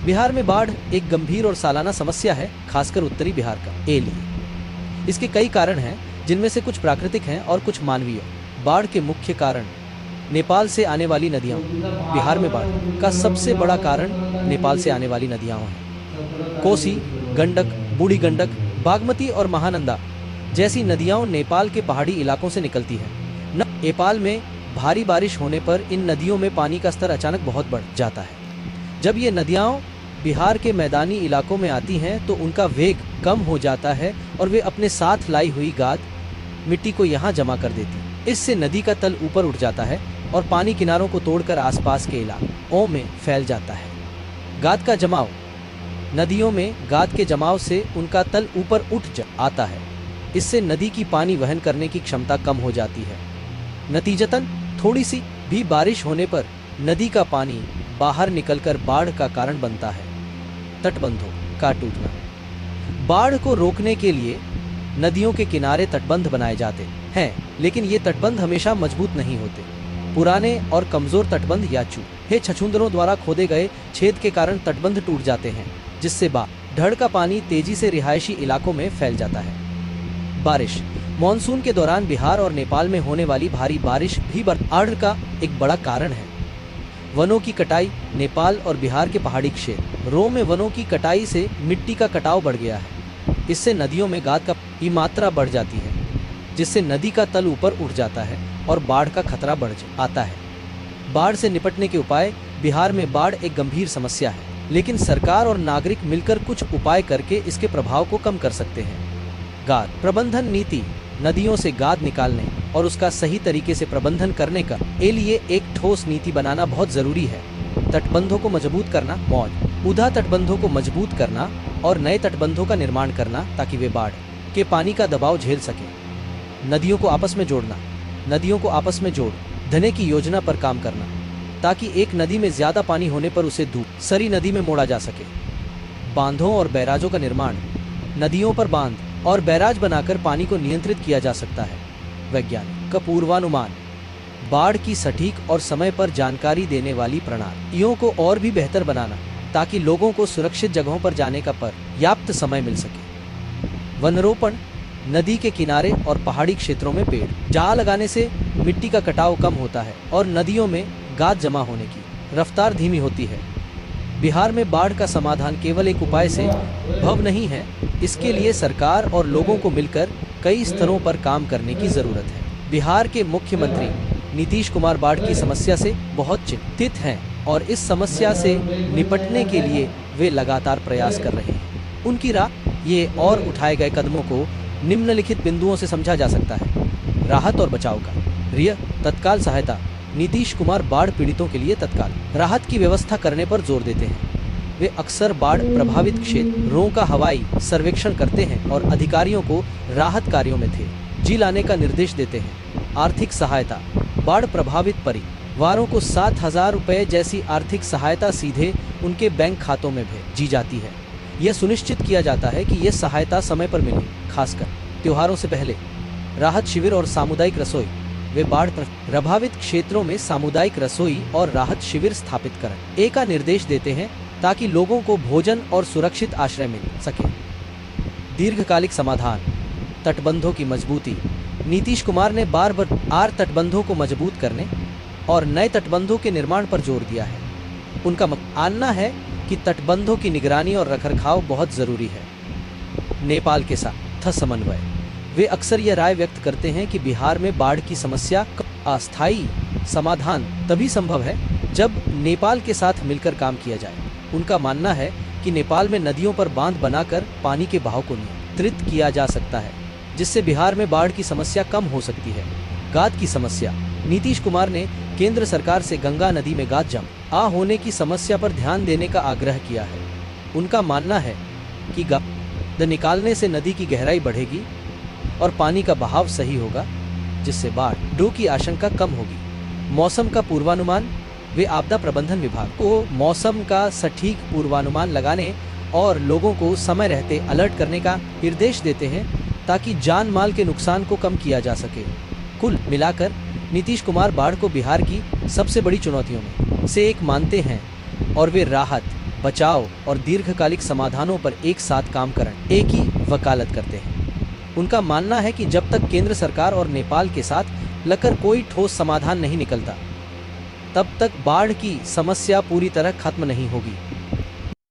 बिहार में बाढ़ एक गंभीर और सालाना समस्या है, खासकर उत्तरी बिहार का लिए। इसके कई कारण हैं, जिनमें से कुछ प्राकृतिक हैं और कुछ मानवीय। बाढ़ के मुख्य कारण नेपाल से आने वाली नदियाँ। बिहार में बाढ़ का सबसे बड़ा कारण नेपाल से आने वाली नदियाँ हैं। कोसी, गंडक, बूढ़ी गंडक, बागमती और महानंदा जैसी नदियाँ नेपाल के पहाड़ी इलाकों से निकलती हैं। नेपाल में भारी बारिश होने पर इन नदियों में पानी का स्तर अचानक बहुत बढ़ जाता है। जब ये नदियाँ बिहार के मैदानी इलाकों में आती हैं तो उनका वेग कम हो जाता है और वे अपने साथ लाई हुई गाद मिट्टी को यहाँ जमा कर देती हैं। इससे नदी का तल ऊपर उठ जाता है और पानी किनारों को तोड़कर आसपास के इलाकों में फैल जाता है। गाद का जमाव। नदियों में गाद के जमाव से उनका तल ऊपर उठ आता है। इससे नदी की पानी वहन करने की क्षमता कम हो जाती है। नतीजतन थोड़ी सी भी बारिश होने पर नदी का पानी बाहर निकलकर बाढ़ का कारण बनता है। तटबंधों का टूटना। बाढ़ को रोकने के लिए नदियों के किनारे तटबंध बनाए जाते हैं, लेकिन ये तटबंध हमेशा मजबूत नहीं होते। पुराने और कमजोर तटबंध या चूहे छछूंदरों द्वारा खोदे गए छेद के कारण तटबंध टूट जाते हैं, जिससे बाढ़ का पानी तेजी से रिहायशी इलाकों में फैल जाता है। बारिश। मॉनसून के दौरान बिहार और नेपाल में होने वाली भारी बारिश भी बाढ़ का एक बड़ा कारण है। वनों की कटाई। नेपाल और बिहार के पहाड़ी क्षेत्रों में वनों की कटाई से मिट्टी का कटाव बढ़ गया है। इससे नदियों में गाद की मात्रा बढ़ जाती है, जिससे नदी का तल ऊपर उठ जाता है और बाढ़ का खतरा बढ़ आता है। बाढ़ से निपटने के उपाय। बिहार में बाढ़ एक गंभीर समस्या है, लेकिन सरकार और नागरिक मिलकर कुछ उपाय करके इसके प्रभाव को कम कर सकते हैं। गाद प्रबंधन नीति। नदियों से गाद निकालने और उसका सही तरीके से प्रबंधन करने का लिए एक ठोस नीति बनाना बहुत जरूरी है। तटबंधों को मजबूत करना। मौजूदा तटबंधों को मजबूत करना और नए तटबंधों का निर्माण करना ताकि वे बाढ़ के पानी का दबाव झेल सके। नदियों को आपस में जोड़ना। नदियों को आपस में जोड़ने की योजना पर काम करना ताकि एक नदी में ज्यादा पानी होने पर उसे दूसरी नदी में मोड़ा जा सके। बांधों और बैराजों का निर्माण। नदियों पर बांध और बैराज बनाकर पानी को नियंत्रित किया जा सकता है। वैज्ञानिक का पूर्वानुमान। बाढ़ की सटीक और समय पर जानकारी देने वाली प्रणालियों को और भी बेहतर बनाना ताकि लोगों को सुरक्षित जगहों पर जाने का पर्याप्त समय मिल सके। वनरोपण। नदी के किनारे और पहाड़ी क्षेत्रों में पेड़ झाड़ लगाने से मिट्टी का कटाव कम होता है और नदियों में गाद जमा होने की रफ्तार धीमी होती है। बिहार में बाढ़ का समाधान केवल एक उपाय से संभव नहीं है। इसके लिए सरकार और लोगों को मिलकर कई स्तरों पर काम करने की जरूरत है। बिहार के मुख्यमंत्री नीतीश कुमार बाढ़ की समस्या से बहुत चिंतित हैं और इस समस्या से निपटने के लिए वे लगातार प्रयास कर रहे हैं। उनकी ये और उठाए गए कदमों को निम्नलिखित बिंदुओं से समझा जा सकता है। राहत और बचाव कार्य। तत्काल सहायता। नीतीश कुमार बाढ़ पीड़ितों के लिए तत्काल राहत की व्यवस्था करने पर जोर देते हैं। वे अक्सर बाढ़ प्रभावित क्षेत्रों का हवाई सर्वेक्षण करते हैं और अधिकारियों को राहत कार्यों में तेजी लाने का निर्देश देते हैं। आर्थिक सहायता। बाढ़ प्रभावित परिवारों को 7,000 रुपये जैसी आर्थिक सहायता सीधे उनके बैंक खातों में भेजी जाती है। यह सुनिश्चित किया जाता है कि यह सहायता समय पर मिले, खासकर त्योहारों से पहले। राहत शिविर और सामुदायिक रसोई। वे बाढ़ प्रभावित क्षेत्रों में सामुदायिक रसोई और राहत शिविर स्थापित करने का निर्देश देते हैं ताकि लोगों को भोजन और सुरक्षित आश्रय मिल सके। दीर्घकालिक समाधान। तटबंधों की मजबूती। नीतीश कुमार ने बार तटबंधों को मजबूत करने और नए तटबंधों के निर्माण पर जोर दिया है। उनका मानना है कि तटबंधों की निगरानी और रखरखाव बहुत जरूरी है। नेपाल के साथ समन्वय। वे अक्सर यह राय व्यक्त करते हैं कि बिहार में बाढ़ की समस्या का अस्थायी समाधान तभी संभव है जब नेपाल के साथ मिलकर काम किया जाए। उनका मानना है कि नेपाल में नदियों पर बांध बनाकर पानी के बहाव को नियंत्रित किया जा सकता है, जिससे बिहार में बाढ़ की समस्या कम हो सकती है। गाद की समस्या। नीतीश कुमार ने केंद्र सरकार से गंगा नदी में गाद जमा होने की समस्या पर ध्यान देने का आग्रह किया है। उनका मानना है कि गाद निकालने से नदी की गहराई बढ़ेगी और पानी का बहाव सही होगा, जिससे बाढ़ की आशंका कम होगी। मौसम का पूर्वानुमान। वे आपदा प्रबंधन विभाग को मौसम का सटीक पूर्वानुमान लगाने और लोगों को समय रहते अलर्ट करने का निर्देश देते हैं ताकि जान माल के नुकसान को कम किया जा सके। कुल मिलाकर नीतीश कुमार बाढ़ को बिहार की सबसे बड़ी चुनौतियों में से एक मानते हैं और वे राहत बचाव और दीर्घकालिक समाधानों पर एक साथ काम करने की वकालत करते हैं। उनका मानना है कि जब तक केंद्र सरकार और नेपाल के साथ लकर कोई ठोस समाधान नहीं निकलता, तब तक बाढ़ की समस्या पूरी तरह खत्म नहीं होगी।